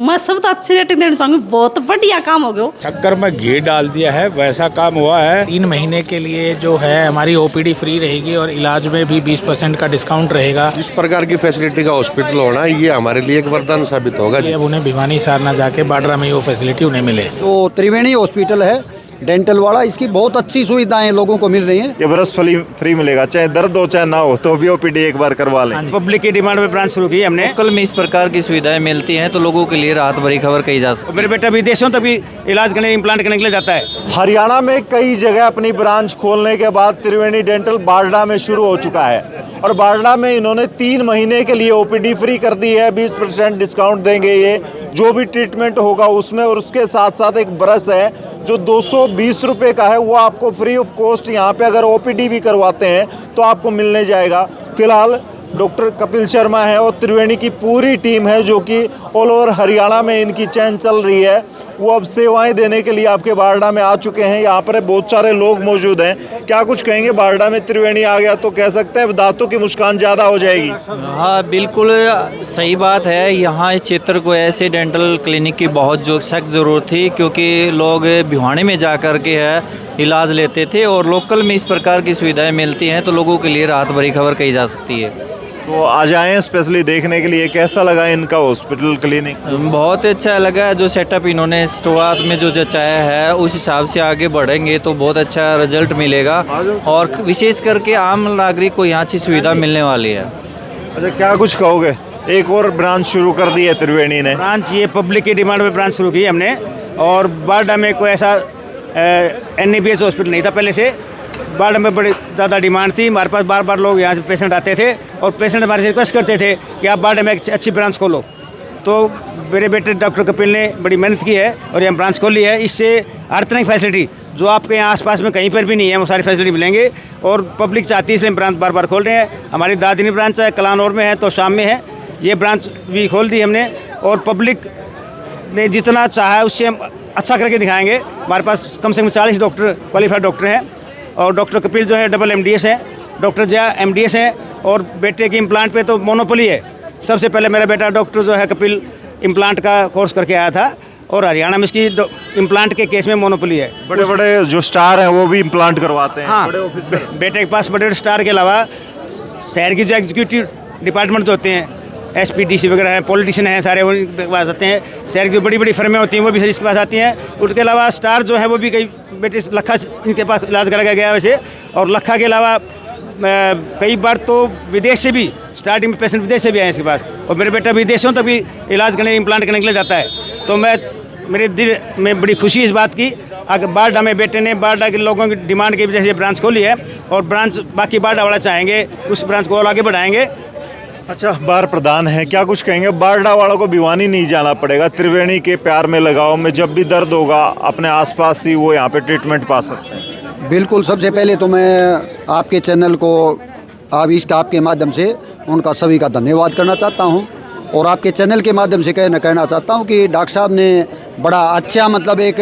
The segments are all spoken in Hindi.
मैं सब तो अच्छी रेटिंग देना चाहूँगी, बहुत बढ़िया काम हो गया। शक्कर में घी डाल दिया है, वैसा काम हुआ है। 3 महीने के लिए जो है हमारी ओपीडी फ्री रहेगी और इलाज में भी 20% का डिस्काउंट रहेगा। इस प्रकार की फैसिलिटी का हॉस्पिटल होना ये हमारे लिए एक वरदान साबित होगा जी। अब उन्हें भिवानी सारना जाके बाड्रा में वो फैसिलिटी उन्हें मिले। तो त्रिवेणी हॉस्पिटल है डेंटल वाला, इसकी बहुत अच्छी सुविधाएं लोगों को मिल रही हैं। ये ब्रश फ्री मिलेगा, चाहे दर्द हो चाहे ना हो, तो भी ओपीडी एक बार करवा लें। पब्लिक की डिमांड पे ब्रांच शुरू की हमने। कल में इस प्रकार की सुविधाएं मिलती हैं तो लोगों के लिए राहत भरी खबर कही जा सकती है। मेरे बेटा विदेशों तक भी इलाज करने, इम्प्लांट करने के लिए जाता है। हरियाणा में कई जगह अपनी ब्रांच खोलने के बाद त्रिवेणी डेंटल बारडा में शुरू हो चुका है और बारडा में इन्होंने 3 महीने के लिए ओपीडी फ्री कर दी है। 20% डिस्काउंट देंगे ये जो भी ट्रीटमेंट होगा उसमें, और उसके साथ साथ एक ब्रश है जो 220 रुपये का है, वो आपको फ्री ऑफ कॉस्ट यहाँ पे अगर ओपीडी भी करवाते हैं तो आपको मिलने जाएगा। फिलहाल डॉक्टर कपिल शर्मा है और त्रिवेणी की पूरी टीम है जो कि ऑल ओवर हरियाणा में इनकी चैन चल रही है, वो अब सेवाएं देने के लिए आपके बारडा में आ चुके हैं। यहाँ पर बहुत सारे लोग मौजूद हैं। क्या कुछ कहेंगे? बारडा में त्रिवेणी आ गया तो कह सकते हैं दांतों की मुस्कान ज़्यादा हो जाएगी। हाँ बिल्कुल सही बात है। यहाँ इस क्षेत्र को ऐसे डेंटल क्लिनिक की बहुत सख्त ज़रूरत थी, क्योंकि लोग भिवानी में जा कर के है इलाज लेते थे और लोकल में इस प्रकार की सुविधाएं मिलती हैं तो लोगों के लिए राहत भरी खबर कही जा सकती है। तो आज आए हैं स्पेशली देखने के लिए, कैसा लगा इनका हॉस्पिटल क्लिनिक? बहुत अच्छा लगा। जो सेटअप इन्होंने शुरुआत में जो जचाया है उस हिसाब से आगे बढ़ेंगे तो बहुत अच्छा रिजल्ट मिलेगा और विशेष करके आम नागरिक को यहाँ अच्छी सुविधा मिलने वाली है। अच्छा, क्या कुछ कहोगे? एक और ब्रांच शुरू कर दी है त्रिवेणी ने। ब्रांच ये पब्लिक की डिमांड पे ब्रांच शुरू की हमने और बारडा में कोई ऐसा NABH हॉस्पिटल नहीं था पहले से। बारडा में बड़ी ज़्यादा डिमांड थी, हमारे पास बार बार लोग यहाँ से पेशेंट आते थे और पेशेंट हमारे से रिक्वेस्ट करते थे कि आप बारडा में एक अच्छी ब्रांच खोलो। तो मेरे बेटे डॉक्टर कपिल ने बड़ी मेहनत की है और यहाँ ब्रांच खोली है। इससे हर तरह की फैसिलिटी जो आपके यहाँ आसपास में कहीं पर भी नहीं है वो सारी फैसिलिटी मिलेंगे और पब्लिक चाहती है, इसलिए ब्रांच बार बार खोल रहे हैं। हमारी दादिनी ब्रांच है कलानौर में है तो शाम में है, ये ब्रांच भी खोल दी हमने और पब्लिक ने जितना चाहा उससे हम अच्छा करके दिखाएंगे। हमारे पास कम से कम 40 डॉक्टर क्वालिफाइड डॉक्टर हैं और डॉक्टर कपिल जो है डबल MDS है, डॉक्टर जया MDS है और बेटे की इम्प्लांट पे तो मोनोपोली है। सबसे पहले मेरा बेटा डॉक्टर जो है कपिल इम्प्लांट का कोर्स करके आया था और हरियाणा में इसकी इम्प्लांट के केस में मोनोपोली है। बड़े बड़े जो स्टार हैं वो भी इम्प्लांट करवाते हैं। हाँ, बड़े ऑफिसर बेटे के पास बड़े स्टार के अलावा शहर की जो एग्जीक्यूटिव डिपार्टमेंट जो होते हैं SPDC वगैरह हैं, पॉलिटिशियन हैं, सारे उनके पास आते हैं। शहर की जो बड़ी बड़ी फर्में होती हैं वो भी इसके पास आती हैं। उनके अलावा स्टार जो है वो भी कई बेटे लखा इनके पास इलाज करा गया वैसे, और लखा के अलावा कई बार तो विदेश से भी स्टार्टिंग में पेशेंट विदेश से भी आए इसके पास और मेरे बेटा विदेशों तक भी इलाज करने इम्प्लांट करने के लिए जाता है। तो मेरे दिल में बड़ी खुशी इस बात की अगर बारडा में बेटे ने बारडा के लोगों की डिमांड की वजह से ब्रांच खोली है और ब्रांच बाकी बारडा वाला चाहेंगे उस ब्रांच को और आगे बढ़ाएंगे। अच्छा, बार प्रधान है, क्या कुछ कहेंगे? बारडा वालों को भिवानी नहीं जाना पड़ेगा, त्रिवेणी के प्यार में लगाओ में जब भी दर्द होगा अपने आसपास ही वो यहाँ पे ट्रीटमेंट पा सकते हैं। बिल्कुल, सबसे पहले तो मैं आपके चैनल को आपके माध्यम से उनका सभी का धन्यवाद करना चाहता हूँ और आपके चैनल के माध्यम से कहना चाहता हूँ कि डॉक्टर साहब ने बड़ा अच्छा मतलब एक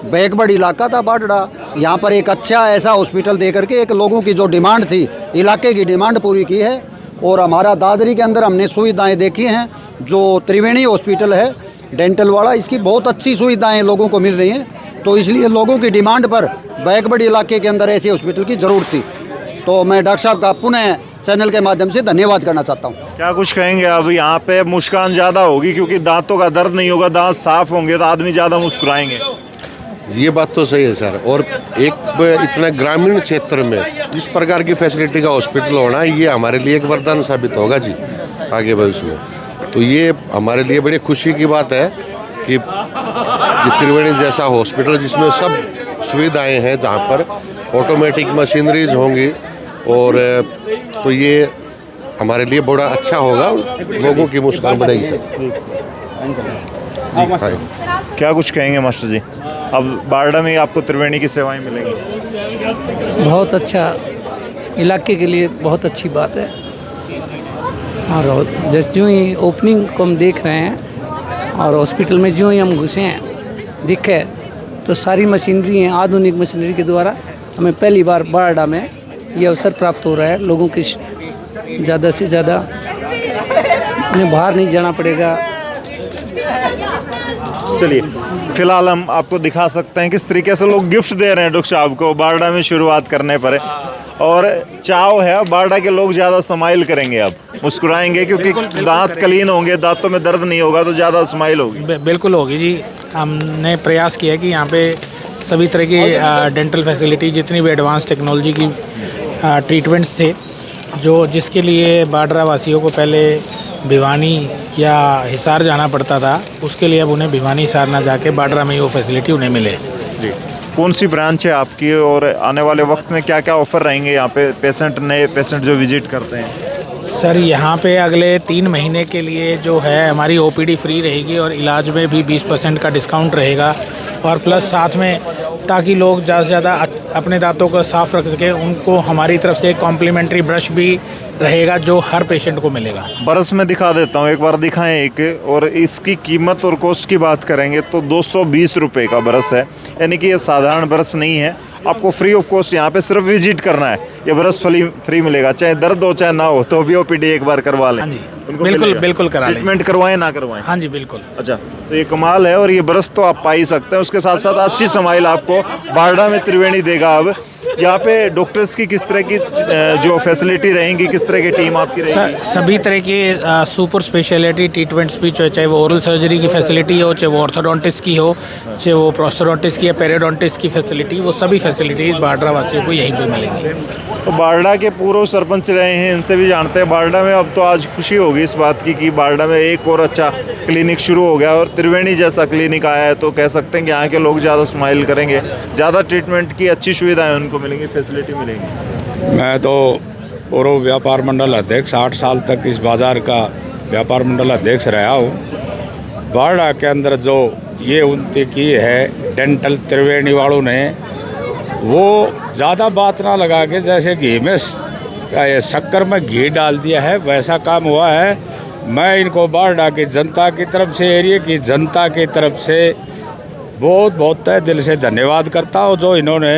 बैकवर्ड इलाका था बारडा, यहाँ पर एक अच्छा ऐसा हॉस्पिटल दे करके एक लोगों की जो डिमांड थी इलाके की डिमांड पूरी की है और हमारा दादरी के अंदर हमने सुविधाएं देखी हैं। जो त्रिवेणी हॉस्पिटल है डेंटल वाला, इसकी बहुत अच्छी सुविधाएं लोगों को मिल रही हैं, तो इसलिए लोगों की डिमांड पर बैकवर्ड इलाके के अंदर ऐसे हॉस्पिटल की ज़रूरत थी। तो मैं डॉक्टर साहब का पुनः चैनल के माध्यम से धन्यवाद करना चाहता हूँ। क्या कुछ कहेंगे? अब यहाँ पे मुस्कान ज़्यादा होगी क्योंकि दांतों का दर्द नहीं होगा, दांत साफ होंगे तो आदमी ज़्यादा मुस्कुराएंगे। ये बात तो सही है सर। और एक इतना ग्रामीण क्षेत्र में इस प्रकार की फैसिलिटी का हॉस्पिटल होना ये हमारे लिए एक वरदान साबित होगा जी आगे भविष्य में। तो ये हमारे लिए बड़ी खुशी की बात है कि त्रिवेणी जैसा हॉस्पिटल जिसमें सब सुविधाएं हैं, जहाँ पर ऑटोमेटिक मशीनरीज होंगी और तो ये हमारे लिए बड़ा अच्छा होगा, लोगों की मुस्कान बढ़ेगी सर। क्या कुछ कहेंगे मास्टर जी? अब बारडा में आपको त्रिवेणी की सेवाएं मिलेंगी। बहुत अच्छा, इलाके के लिए बहुत अच्छी बात है और जैसे जो ही ओपनिंग को हम देख रहे हैं और हॉस्पिटल में जो ही हम घुसे हैं दिखे तो सारी मशीनरी हैं, आधुनिक मशीनरी के द्वारा हमें पहली बार बारडा में ये अवसर प्राप्त हो रहा है। लोगों की ज़्यादा से ज़्यादा उन्हें बाहर नहीं जाना पड़ेगा, चलिए फिलहाल हम आपको दिखा सकते हैं किस तरीके से लोग गिफ्ट दे रहे हैं डॉक्टर साहब को बारडा में शुरुआत करने पर। और चाव है बारडा के लोग ज़्यादा स्माइल करेंगे, अब मुस्कुराएंगे क्योंकि दांत क्लीन होंगे, दांतों में दर्द नहीं होगा तो ज़्यादा स्माइल होगी। बिल्कुल होगी जी। हमने प्रयास किया कि यहाँ पे सभी तरह की डेंटल फैसिलिटी, जितनी भी एडवांस टेक्नोलॉजी की ट्रीटमेंट्स थे, जो जिसके लिए बारडा वासियों को पहले भिवानी या हिसार जाना पड़ता था, उसके लिए अब उन्हें भिवानी हिसार ना जाके बारडा में ही वो फैसिलिटी उन्हें मिले। जी, कौन सी ब्रांच है आपकी और आने वाले वक्त में क्या क्या ऑफर रहेंगे यहाँ पे नए पेशेंट जो विजिट करते हैं? सर यहाँ पे अगले 3 महीने के लिए जो है हमारी ओपीडी फ्री रहेगी और इलाज में भी 20% का डिस्काउंट रहेगा। और प्लस साथ में ताकि लोग ज़्यादा से ज़्यादा अपने दांतों को साफ़ रख सकें, उनको हमारी तरफ से कॉम्प्लीमेंट्री ब्रश भी रहेगा जो हर पेशेंट को मिलेगा। बरस में दिखा देता हूँ, एक बार दिखाएं एक। और इसकी कीमत और कॉस्ट की बात करेंगे तो 220 रुपये का बरस है, यानी कि ये साधारण बरस नहीं है। आपको फ्री ऑफ कॉस्ट यहाँ पे सिर्फ विजिट करना है, ये बरस फ्री मिलेगा, चाहे दर्द हो चाहे ना हो, तो भी ओपीडी एक बार करवा लें। हाँ जी, बिल्कुल करा लें। ट्रीटमेंट करवाएं ना करवाएं? हाँ जी बिल्कुल। अच्छा, तो ये कमाल है। और ये ब्रश तो आप पा ही सकते हैं, उसके साथ साथ अच्छी स्माइल आपको बारडा में त्रिवेणी देगा। अब यहाँ पे डॉक्टर्स की किस तरह की जो फैसिलिटी रहेंगी, किस तरह की टीम आपकी रहेगी? सभी तरह की सुपर स्पेशलिटी ट्रीटमेंट्स भी, चाहे वो ओरल सर्जरी की फैसिलिटी हो, चाहे वो ऑर्थोडोंटिस्ट की हो, चाहे वो प्रोस्टोडोंटिस्ट की या पेरियोडोंटिस्ट की फैसिलिटी, वो सभी फैसिलिटीज़ बारडा वासियों को यहीं पे मिलेंगी। तो बारडा के पूर्व सरपंच रहे हैं, इनसे भी जानते हैं बारडा में अब तो आज खुशी होगी इस बात की कि बारडा में एक और अच्छा क्लिनिक शुरू हो गया और त्रिवेणी जैसा क्लिनिक आया है, तो कह सकते हैं कि यहाँ के लोग ज़्यादा स्माइल करेंगे, ज़्यादा ट्रीटमेंट की अच्छी सुविधाएं उनको मिलेंगी, फैसिलिटी मिलेंगी। मैं तो पूर्व व्यापार मंडल अध्यक्ष 8 साल तक इस बाज़ार का व्यापार मंडल अध्यक्ष रहा हूँ। बारडा के अंदर जो ये उन्नति की है डेंटल त्रिवेणी वालों ने, वो ज़्यादा बात ना लगा के जैसे घी में शक्कर में घी डाल दिया है वैसा काम हुआ है। मैं इनको बारडा की जनता की तरफ से, एरिया की जनता की तरफ से बहुत बहुत तहे दिल से धन्यवाद करता हूँ जो इन्होंने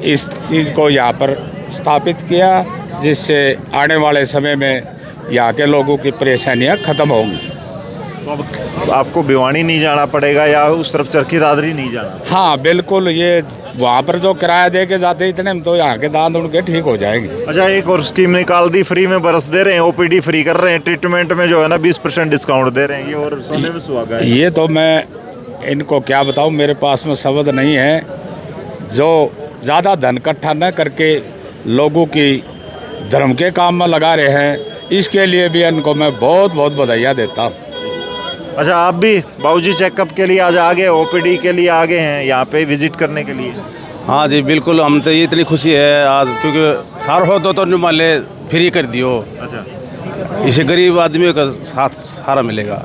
इस चीज़ को यहाँ पर स्थापित किया, जिससे आने वाले समय में यहाँ के लोगों की परेशानियाँ ख़त्म होंगी। तो अब आपको भिवानी नहीं जाना पड़ेगा या उस तरफ चरखी दादरी नहीं जाना? हाँ बिल्कुल, ये वहाँ पर जो किराया दे के जाते इतने में तो यहाँ के दांत उनके ठीक हो जाएंगे। अच्छा, एक और स्कीम निकाल दी, फ्री में बरस दे रहे हैं, ओपीडी फ्री कर रहे हैं, ट्रीटमेंट में जो है ना 20% डिस्काउंट दे रहे हैं, ये और सोने में सुहागा है। ये तो मैं इनको क्या बताऊँ, मेरे पास में शब्द नहीं है। जो ज़्यादा धन इकट्ठा न करके लोगों की धर्म के काम में लगा रहे हैं, इसके लिए भी इनको मैं बहुत बहुत बधाइयाँ देता हूँ। अच्छा, आप भी बाबूजी चेकअप के लिए आज आ गए, ओपीडी के लिए आ गए हैं यहाँ पे विजिट करने के लिए? हाँ जी बिल्कुल, हम तो ये इतनी खुशी है आज, क्योंकि सार हो तो मान ले फ्री कर दियो। अच्छा, इसे गरीब आदमियों का साथ सहारा मिलेगा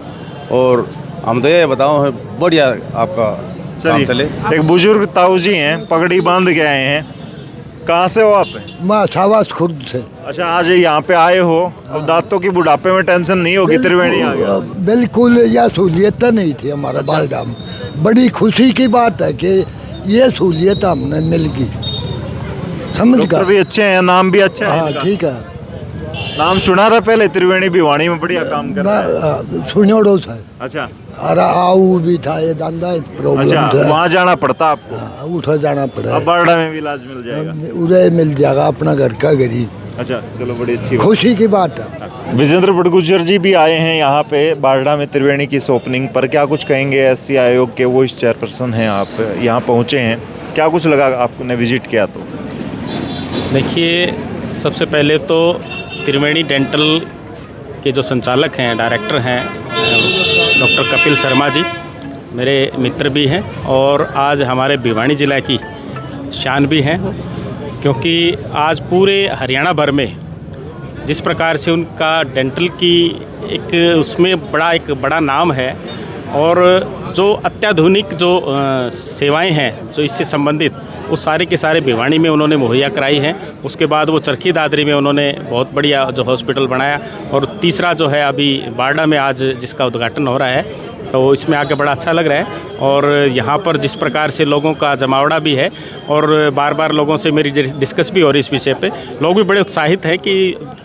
और हम तो ये बताओ बढ़िया आपका काम चले। एक बुजुर्ग ताऊ जी हैं, पगड़ी बांध के आए हैं, कहाँ से हो आप? मैं सावास खुर्द से। अच्छा, आज यहाँ पे आए हो, अब दांतों की बुढ़ापे में टेंशन नहीं होगी, त्रिवेणी आ गया? बिल्कुल, यह सहूलियत नहीं थी हमारा बारडा में। बड़ी खुशी की बात है कि ये सहूलियत हमने मिल गई, समझ गए। भी अच्छे हैं, नाम भी अच्छा है। हाँ ठीक है, नाम सुना था पहले, त्रिवेणी भिवानी में बढ़िया काम कर रहा है। सुनियोड़ो से। अच्छा, अरे आऊ भी था, ये दांदा प्रॉब्लम था, वहाँ जाना पड़ता आपको? उठा जाना पड़ा। अब बारडा में भी इलाज मिल जाएगा? उरे मिल जाएगा, अपना घर का गरीब। अच्छा, चलो बड़ी अच्छी खुशी की बात है। विजेंद्र बड़गुजर जी भी आए हैं यहाँ पे बारडा में त्रिवेणी की इस ओपनिंग पर, क्या कुछ कहेंगे? एससी आयोग के वो इस चेयरपर्सन हैं, आप यहाँ पहुँचे हैं, क्या कुछ लगा आपने विजिट किया तो? देखिए, सबसे पहले तो त्रिवेणी डेंटल के जो संचालक हैं, डायरेक्टर हैं डॉक्टर कपिल शर्मा जी, मेरे मित्र भी हैं और आज हमारे भिवानी ज़िला की शान भी हैं, क्योंकि आज पूरे हरियाणा भर में जिस प्रकार से उनका डेंटल की उसमें एक बड़ा नाम है और जो अत्याधुनिक जो सेवाएं हैं जो इससे संबंधित, वो सारे के सारे भिवानी में उन्होंने मुहैया कराई हैं। उसके बाद वो चरखी दादरी में उन्होंने बहुत बढ़िया जो हॉस्पिटल बनाया और तीसरा जो है अभी बारडा में आज जिसका उद्घाटन हो रहा है, तो इसमें आके बड़ा अच्छा लग रहा है। और यहाँ पर जिस प्रकार से लोगों का जमावड़ा भी है और बार बार लोगों से मेरी डिस्कस भी हो रही इस विषय पे, लोग भी बड़े उत्साहित हैं कि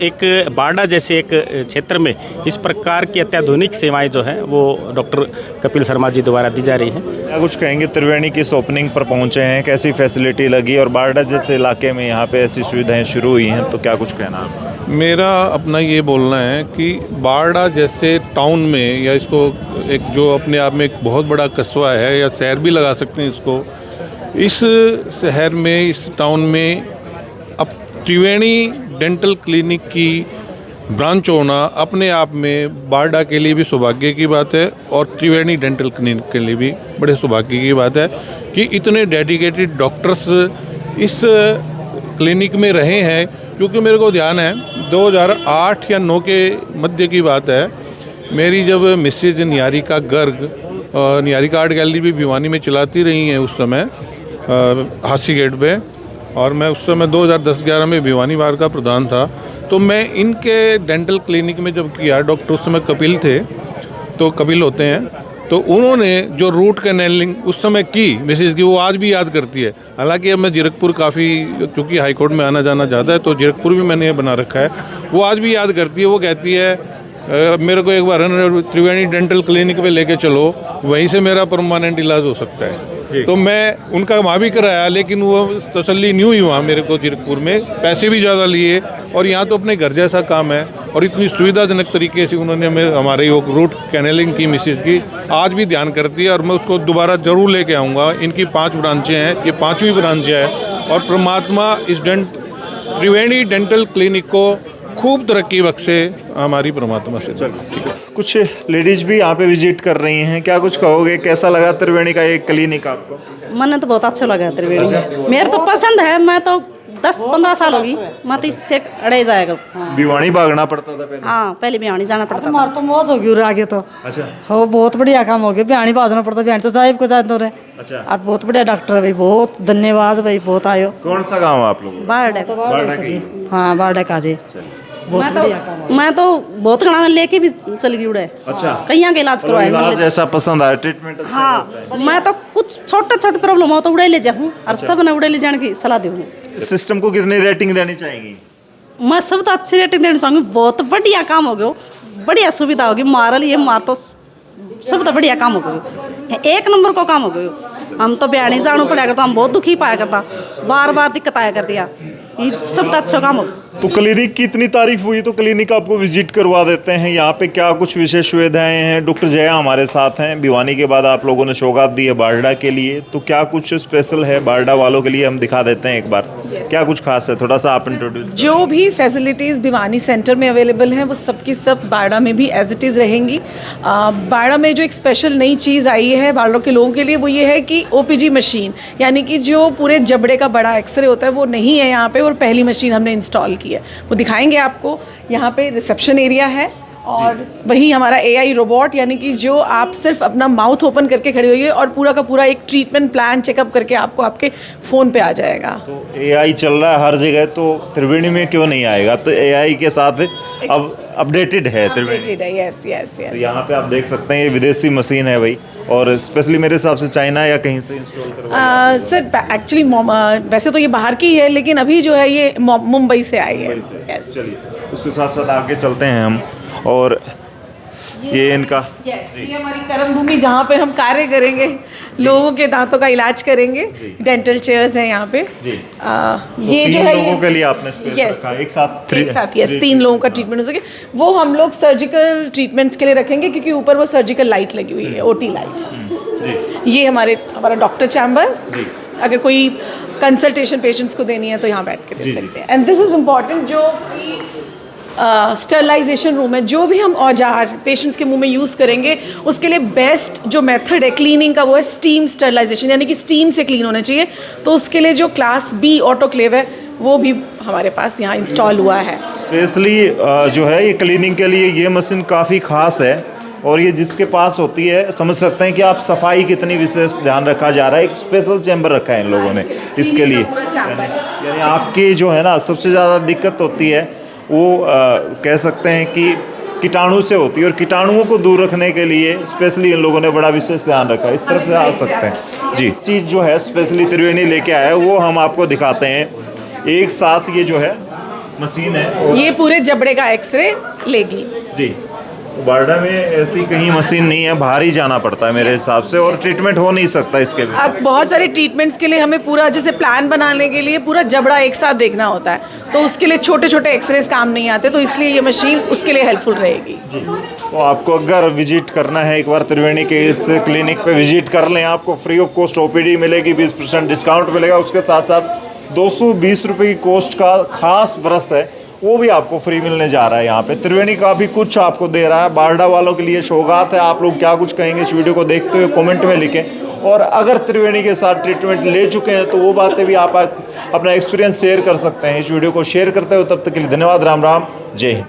एक बारडा जैसे एक क्षेत्र में इस प्रकार की अत्याधुनिक सेवाएं जो हैं वो डॉक्टर कपिल शर्मा जी द्वारा दी जा रही हैं। क्या कुछ कहेंगे, त्रिवेणी की इस ओपनिंग पर पहुंचे हैं, कैसी फैसिलिटी लगी, और बारडा जैसे इलाके में यहाँ पे ऐसी सुविधाएं शुरू हुई हैं, तो क्या कुछ कहना है? मेरा अपना ये बोलना है कि बारडा जैसे टाउन में, या इसको एक जो अपने आप में एक बहुत बड़ा कस्बा है या शहर भी लगा सकते हैं इसको, इस शहर में, इस टाउन में अब त्रिवेणी डेंटल क्लिनिक की ब्रांच होना अपने आप में बारडा के लिए भी सौभाग्य की बात है और त्रिवेणी डेंटल क्लिनिक के लिए भी बड़े सौभाग्य की बात है कि इतने डेडिकेटेड डॉक्टर्स इस क्लिनिक में रहे हैं। क्योंकि मेरे को ध्यान है 2008 या 9 के मध्य की बात है, मेरी जब Mrs Niharika Garg Niharika art gallery भी भिवानी में चलाती रही हैं उस समय हासी गेट पे, और मैं उस समय 2010-11 में भिवानी बार का प्रधान था, तो मैं इनके डेंटल क्लिनिक में जब किया, डॉक्टर उस समय कपिल थे, तो कपिल होते हैं, तो उन्होंने जो रूट कैनलिंग उस समय की मिसेज की, वो आज भी याद करती है। हालांकि अब मैं जीरकपुर काफ़ी, क्योंकि हाई कोर्ट में आना जाना ज़्यादा है, तो जीरकपुर भी मैंने बना रखा है, वो आज भी याद करती है। वो कहती है मेरे को एक बार त्रिवेणी डेंटल क्लिनिक पे लेके चलो, वहीं से मेरा परमानेंट इलाज हो सकता है। तो मैं उनका वहाँ भी कराया, लेकिन वो तसल्ली नहीं हुई वहाँ मेरे को जीरकपुर में, पैसे भी ज़्यादा लिए, और यहाँ तो अपने घर जैसा काम है और इतनी सुविधाजनक तरीके से उन्होंने हमारे वो रूट कैनलिंग की मिसेज की आज भी ध्यान करती है, और मैं उसको दोबारा ज़रूर लेके आऊँगा। इनकी 5 ब्रांचें हैं, ये 5वीं ब्रांच है, और परमात्मा इस त्रिवेणी डेंटल क्लिनिक को खूब तरक्की बख्शे हमारी परमात्मा से। ठीक है। कुछ लेडीज भी यहाँ पे विजिट कर रही हैं, क्या कुछ कहोगे, कैसा लगा त्रिवेणी का ये क्लिनिक आपको? मैंने तो बहुत अच्छा लगा त्रिवेणी, मेरे तो पसंद है। मैं तो 10-15 साल होगी, मैं तो इससे अड़े जाएगा। भिवानी भागना पड़ता था पहले? हाँ, पहले भिवानी जाना पड़ता था। हमारा तो मौज होगी उर आगे तो। अच्छा। हो बहुत बढ़िया काम हो गया, भिवानी भागना पड़ता, भिवानी तो साहिब को जाते रहे। अच्छा। और बहुत बढ़िया डॉक्टर है भाई, बहुत धन्यवाद भाई, बहुत आयो। कौन सा गाँव है आप लोग? बारडा। हाँ, बारडा का जी। मैं तो बहुत गणा लेके भी चल गई उड़े। अच्छा। कहीं के इलाज करवाए, इलाज ऐसा पसंद आया, ट्रीटमेंट अच्छा? हाँ, मैं तो कुछ छोटा प्रॉब्लम हो तो उड़े ले जाऊँ, और सब ने उड़े ले जाने की सलाह दूँ। सिस्टम को कितनी रेटिंग देनी चाहेंगी? मैं सब तो अच्छी रेटिंग देनी चाहूँगी। बहुत बढ़िया काम हो गया, बढ़िया सुविधा होगी हमारे लिए। मार तो सब तो बढ़िया काम हो गया, 1 नंबर को काम हो गया। हम तो बयानी जाना पड़ा करता, हम बहुत दुखी पाया करता, बार दिक्कत आया कर दिया, ये सब तो अच्छा काम हो गया। तो क्लिनिक की इतनी तारीफ हुई तो क्लिनिक आपको विजिट करवा देते हैं। यहाँ पे क्या कुछ विशेष सुविधाएं हैं? डॉक्टर जया हमारे साथ हैं। भिवानी के बाद आप लोगों ने सौगात दी है बारडा के लिए, तो क्या कुछ स्पेशल है बारडा वालों के लिए? हम दिखा देते हैं एक बार, क्या कुछ खास है, थोड़ा सा आप इंट्रोड्यूस। जो भी फैसिलिटीज़ भिवानी सेंटर में अवेलेबल हैं वो सब की सब बारडा में भी एज इट इज़ रहेंगी। बारडा में जो एक स्पेशल नई चीज़ आई है बारडा के लोगों के लिए, वो ये है कि OPG मशीन, यानी कि जो पूरे जबड़े का बड़ा एक्सरे होता है वो नहीं है यहाँ पे, और पहली मशीन हमने इंस्टॉल की है, वो दिखाएंगे आपको। यहाँ पे रिसेप्शन एरिया है, और वही हमारा AI रोबोट, यानी कि जो आप सिर्फ अपना माउथ ओपन करके खड़े होइए और पूरा का पूरा एक ट्रीटमेंट प्लान चेकअप करके आपको आपके फ़ोन पे आ जाएगा। तो AI चल रहा है हर जगह, तो त्रिवेणी में क्यों नहीं आएगा? तो AI के साथ अब अपडेटेड है त्रिवेणी। यस। तो यहाँ पे आप देख सकते हैं ये विदेशी मशीन है भाई, और स्पेशली मेरे हिसाब से चाइना या कहीं से इंस्टॉल करवाई? सर एक्चुअली वैसे तो ये बाहर की है, लेकिन अभी जो है ये मुंबई से आई है। यस। चलिए उसके साथ साथ आगे चलते हैं हम, और ये इनका ये हमारी कर्म भूमि, जहाँ पे हम कार्य करेंगे, लोगों के दांतों का इलाज करेंगे। डेंटल चेयर्स हैं यहाँ पे। ये जो है लोगों के लिए आपने स्पेस रखा है, एक साथ यस 3 लोगों का ट्रीटमेंट हो सके। वो हम लोग सर्जिकल ट्रीटमेंट्स के लिए रखेंगे, क्योंकि ऊपर वो सर्जिकल लाइट लगी हुई है, OT लाइट। ये हमारा डॉक्टर चैम्बर, अगर कोई कंसल्टेशन पेशेंट्स को देनी है तो यहाँ बैठ के दे सकते हैं। एंड दिस इज़ इम्पॉर्टेंट, जो स्टरलाइजेशन रूम है, जो भी हम औजार पेशेंट्स के मुंह में यूज़ करेंगे उसके लिए बेस्ट जो मेथड है क्लीनिंग का वो है स्टीम स्टरलाइजेशन, यानी कि स्टीम से क्लीन होना चाहिए। तो उसके लिए जो क्लास B ऑटोक्लेव है वो भी हमारे पास यहाँ इंस्टॉल हुआ है। स्पेशली जो है ये क्लीनिंग के लिए ये मशीन काफ़ी खास है, और ये जिसके पास होती है समझ सकते हैं कि आप सफाई कितनी विशेष ध्यान रखा जा रहा है। एक स्पेशल चैम्बर रखा है इन लोगों ने इसके लिए, यानी आपकी जो है ना सबसे ज़्यादा दिक्कत होती है वो कह सकते हैं कि कीटाणु से होती है, और कीटाणुओं को दूर रखने के लिए स्पेशली इन लोगों ने बड़ा विशेष ध्यान रखा है। इस तरफ से आ सकते हैं जी। चीज़ जो है स्पेशली त्रिवेणी लेके आया है वो हम आपको दिखाते हैं। एक साथ ये जो है मशीन है, ये पूरे जबड़े का एक्सरे लेगी जी। बारडा में ऐसी कहीं मशीन नहीं है, बाहर ही जाना पड़ता है मेरे हिसाब से, और ट्रीटमेंट हो नहीं सकता इसके भी। बहुत सारे ट्रीटमेंट्स के लिए हमें पूरा जैसे प्लान बनाने के लिए पूरा जबड़ा एक साथ देखना होता है, तो उसके लिए छोटे छोटे एक्सरेज काम नहीं आते, तो इसलिए ये मशीन उसके लिए हेल्पफुल रहेगी जी। तो आपको अगर विजिट करना है एक बार त्रिवेणी के इस क्लिनिक पे विजिट कर लें, आपको फ्री ऑफ कॉस्ट OPD मिलेगी, 20% डिस्काउंट मिलेगा, उसके साथ साथ 220 रुपये की कॉस्ट का खास ब्रश है वो भी आपको फ्री मिलने जा रहा है। यहाँ पे त्रिवेणी का भी कुछ आपको दे रहा है। बारडा वालों के लिए सौगात है। आप लोग क्या कुछ कहेंगे इस वीडियो को देखते हुए कमेंट में लिखें, और अगर त्रिवेणी के साथ ट्रीटमेंट ले चुके हैं तो वो बातें भी आप अपना एक्सपीरियंस शेयर कर सकते हैं। इस वीडियो को शेयर करते हुए तब तक के लिए धन्यवाद। राम राम, जय हिंद।